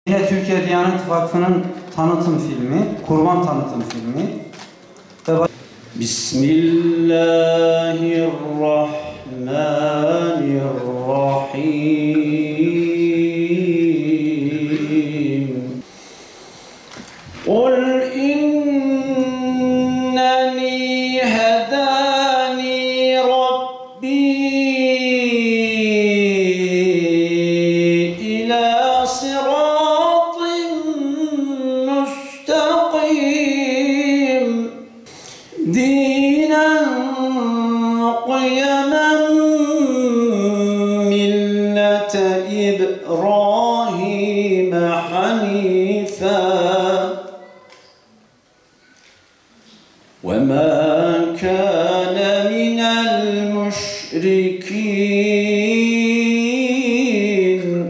Yine Türkiye Diyanet Vakfı'nın tanıtım filmi, kurban tanıtım filmi. Bismillahirrahmanirrahim. Kul inneni hedani Rabbi ila sıratın müstakim dinen kıyamen millete İbrahim hanife وَمَا كَانَ مِنَ الْمُشْرِكِينَ.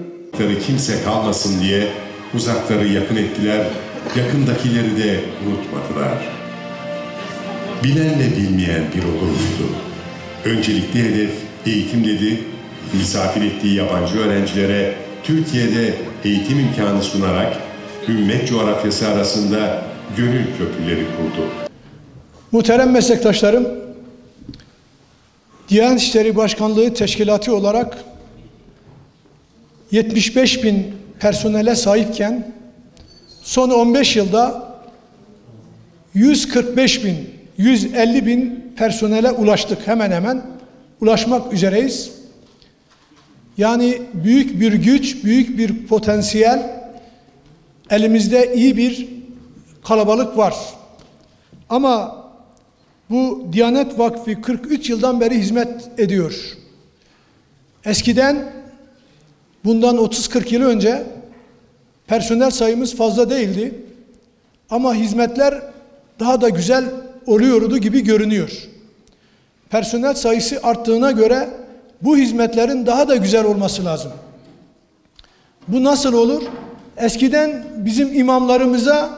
Kimse kalmasın diye uzakları yakın ettiler, yakındakileri de unutmadılar. Bilenle bilmeyen bir olurdu. Öncelikli hedef eğitim dedi, misafir ettiği yabancı öğrencilere Türkiye'de eğitim imkanı sunarak ümmet coğrafyası arasında gönül köprüleri kurdu. Muhterem meslektaşlarım, Diyanet İşleri Başkanlığı Teşkilatı olarak 75.000 personele sahipken son 15 yılda 145.000, 150.000 personele ulaştık. Hemen hemen ulaşmak üzereyiz. Yani büyük bir güç, büyük bir potansiyel, elimizde iyi bir kalabalık var. Ama bu Diyanet Vakfı 43 yıldan beri hizmet ediyor. Eskiden bundan 30-40 yıl önce personel sayımız fazla değildi. Ama hizmetler daha da güzel oluyordu gibi görünüyor. Personel sayısı arttığına göre bu hizmetlerin daha da güzel olması lazım. Bu nasıl olur? Eskiden bizim imamlarımıza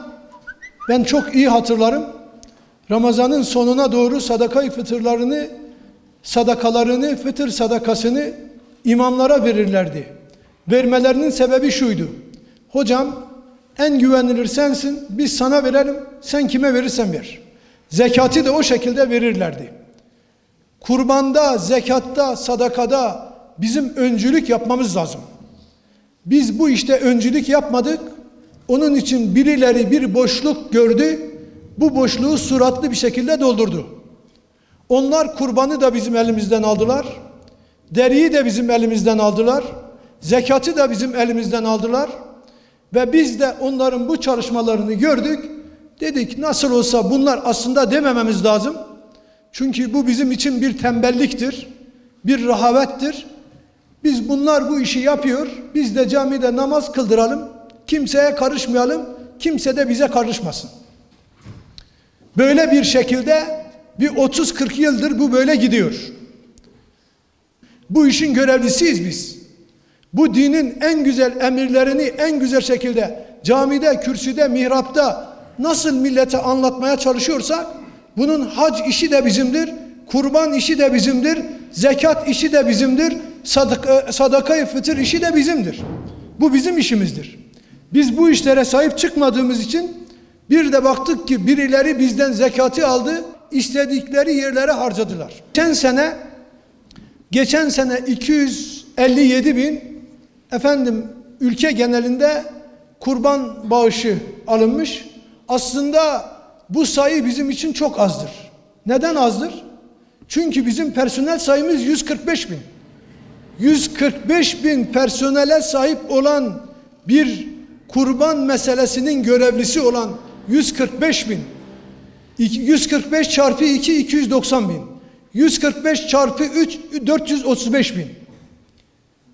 ben çok iyi hatırlarım. Ramazanın sonuna doğru sadaka-i fıtırlarını, sadakalarını, fıtır sadakasını imamlara verirlerdi. Vermelerinin sebebi şuydu: hocam en güvenilir sensin, biz sana verelim, sen kime verirsen ver. Zekatı da o şekilde verirlerdi. Kurbanda, zekatta, sadakada bizim öncülük yapmamız lazım. Biz bu işte öncülük yapmadık. Onun için birileri bir boşluk gördü. Bu boşluğu suratlı bir şekilde doldurdu. Onlar kurbanı da bizim elimizden aldılar. Deriyi de bizim elimizden aldılar. Zekatı da bizim elimizden aldılar. Ve biz de onların bu çalışmalarını gördük. Dedik nasıl olsa bunlar aslında demememiz lazım. Çünkü bu bizim için bir tembelliktir. Bir rahavettir. Bunlar bu işi yapıyor. Biz de camide namaz kıldıralım. Kimseye karışmayalım. Kimse de bize karışmasın. Böyle bir şekilde bir 30-40 yıldır bu böyle gidiyor. Bu işin görevlisiyiz biz. Bu dinin en güzel emirlerini en güzel şekilde camide, kürsüde, mihrapta nasıl millete anlatmaya çalışıyorsak bunun hac işi de bizimdir, kurban işi de bizimdir, zekat işi de bizimdir, sadaka-i fıtır işi de bizimdir. Bu bizim işimizdir. Biz bu işlere sahip çıkmadığımız için bir de baktık ki birileri bizden zekatı aldı, istedikleri yerlere harcadılar. Geçen sene 257.000 ülke genelinde kurban bağışı alınmış. Aslında bu sayı bizim için çok azdır. Neden azdır? Çünkü bizim personel sayımız 145.000. 145.000 personele sahip olan bir kurban meselesinin görevlisi olan 145.000, 145 çarpı 2 290.000, 145 çarpı 3 435.000.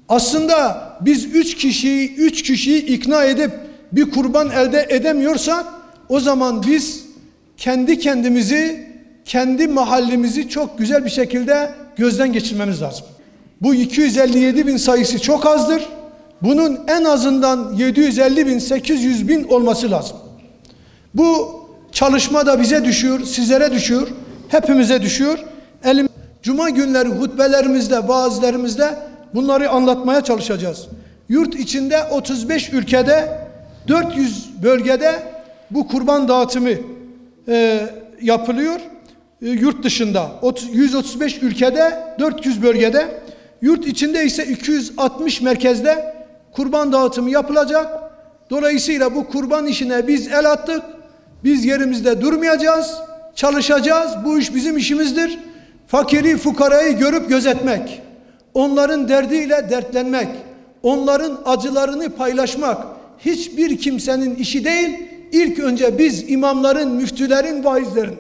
Aslında biz 3 kişiyi ikna edip bir kurban elde edemiyorsak o zaman biz kendi kendimizi, kendi mahallemizi çok güzel bir şekilde gözden geçirmemiz lazım. Bu 257.000 sayısı çok azdır. Bunun en azından 750.000, 800.000 olması lazım. Bu çalışma da bize düşüyor, sizlere düşüyor, hepimize düşüyor. Cuma günleri hutbelerimizde, vaazlerimizde bunları anlatmaya çalışacağız. Yurt içinde 35 ülkede 400 bölgede bu kurban dağıtımı yapılıyor. Yurt dışında 135 ülkede, 400 bölgede, yurt içinde ise 260 merkezde kurban dağıtımı yapılacak. Dolayısıyla bu kurban işine biz el attık. Biz yerimizde durmayacağız, çalışacağız. Bu iş bizim işimizdir. Fakiri, fukarayı görüp gözetmek, onların derdiyle dertlenmek, onların acılarını paylaşmak hiçbir kimsenin işi değil. İlk önce biz imamların, müftülerin, vaizlerin.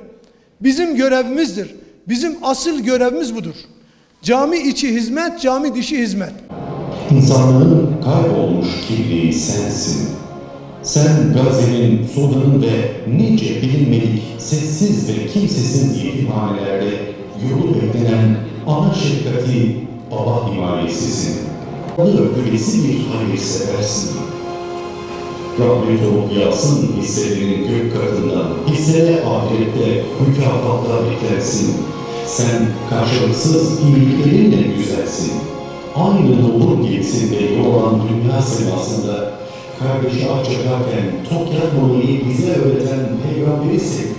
Bizim görevimizdir. Bizim asıl görevimiz budur. Cami içi hizmet, cami dışı hizmet. İnsanlığın kaybolmuş kimliği sensin. Sen Gazze'nin, Sudan'ın ve nice bilinmedik, sessiz ve kimsesiz yetimhanelerde yolu beklenen ana şefkati, baba himayesisin. Öpülesi bir hayırseversin. Rahmet olup yağsın hisselerinin gök katından, hisselere ahirette mükafatlar beklersin. Sen karşılıksız iyiliklerinle güzelsin. Aynı nurun gibisin ve yol alan dünya semasında kardeşi aç yakarken tok yatmamayı bize öğreten peygamberisin.